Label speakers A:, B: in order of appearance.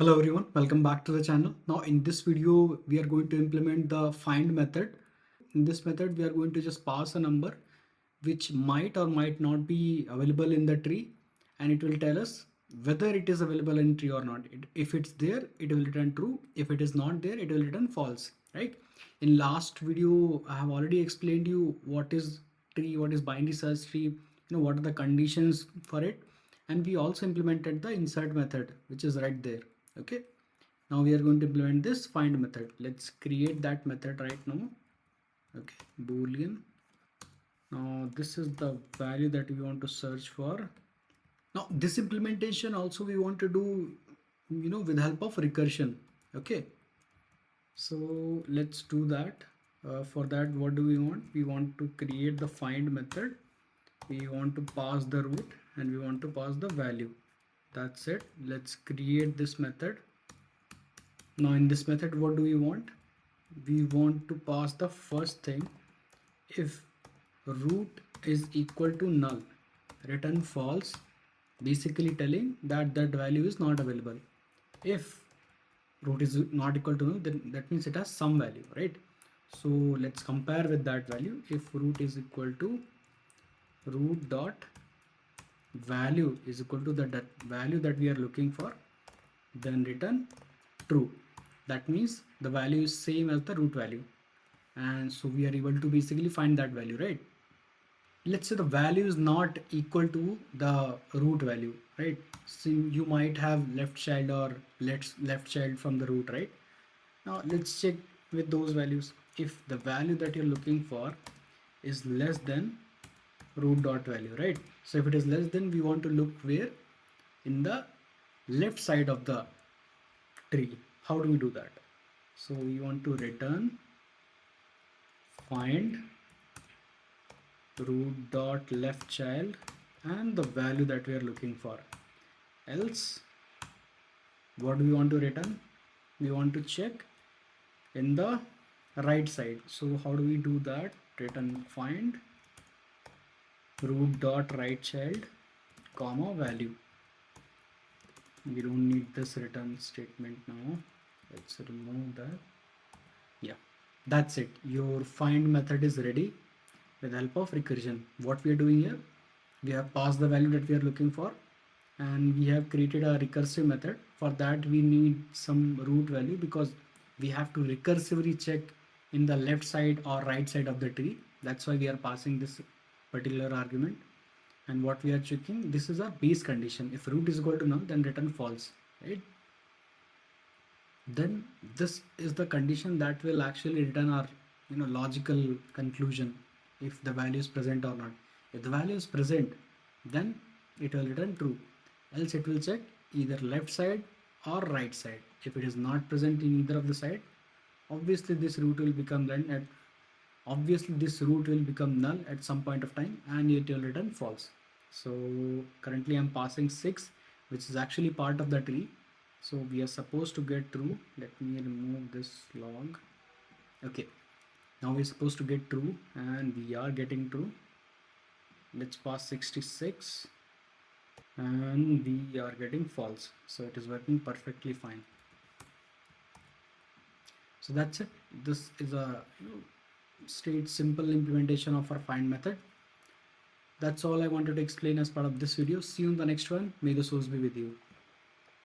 A: Hello everyone, welcome back to the channel. Now in this video, we are going to implement the find method. In this method, we are going to just pass a number which might or might not be available in the tree, and it will tell us whether it is available in tree or not. If it's there, it will return true. If it is not there, it will return false, right? In last video, I have already explained you what is tree, what is binary search tree, what are the conditions for it, and we also implemented the insert method, which is right there. Okay, now we are going to implement this find method. Let's create that method right now. Okay, boolean. Now this is the value that we want to search for. Now this implementation also we want to do with help of recursion. Okay, so let's do that. For that, what do we want to create the find method. We want to pass the root and we want to pass the value. That's it. Let's create this method. Now in this method, what do we want? We want to pass the first thing. If root is equal to null, return false, basically telling that that value is not available. If root is not equal to null, then that means it has some value, right? So let's compare with that value. If root is equal to root dot value is equal to the value that we are looking for, then return true. That means the value is same as the root value, and so we are able to basically find that value, right? Let's say the value is not equal to the root value, right? So you might have left child or left child from the root, right? Now let's check with those values. If the value that you're looking for is less than root dot value, right? So if it is less, then we want to look where? In the left side of the tree. How do we do that? So we want to return find root dot left child and the value that we are looking for. Else, what do we want to return? We want to check in the right side. So how do we do that? Return find root dot right child comma value. We don't need this return statement now. Let's remove that. Yeah, that's it. Your find method is ready with the help of recursion. What we are doing here, we have passed the value that we are looking for, and we have created a recursive method. For that, we need some root value because we have to recursively check in the left side or right side of the tree. That's why we are passing this particular argument. And what we are checking, this is our base condition. If root is equal to null, then return false, right? Then this is the condition that will actually return our logical conclusion, if the value is present or not. If the value is present, then it will return true. Else it will check either left side or right side. If it is not present in either of the side, obviously this root will become null at some point of time, and it will return false. So currently I'm passing 6, which is actually part of the tree. So we are supposed to get true. Let me remove this log. Okay, now we're supposed to get true, and we are getting true. Let's pass 66, and we are getting false. So it is working perfectly fine. So that's it. This is a straight simple implementation of our find method. That's all I wanted to explain as part of this video. See you in the next one. May the source be with you.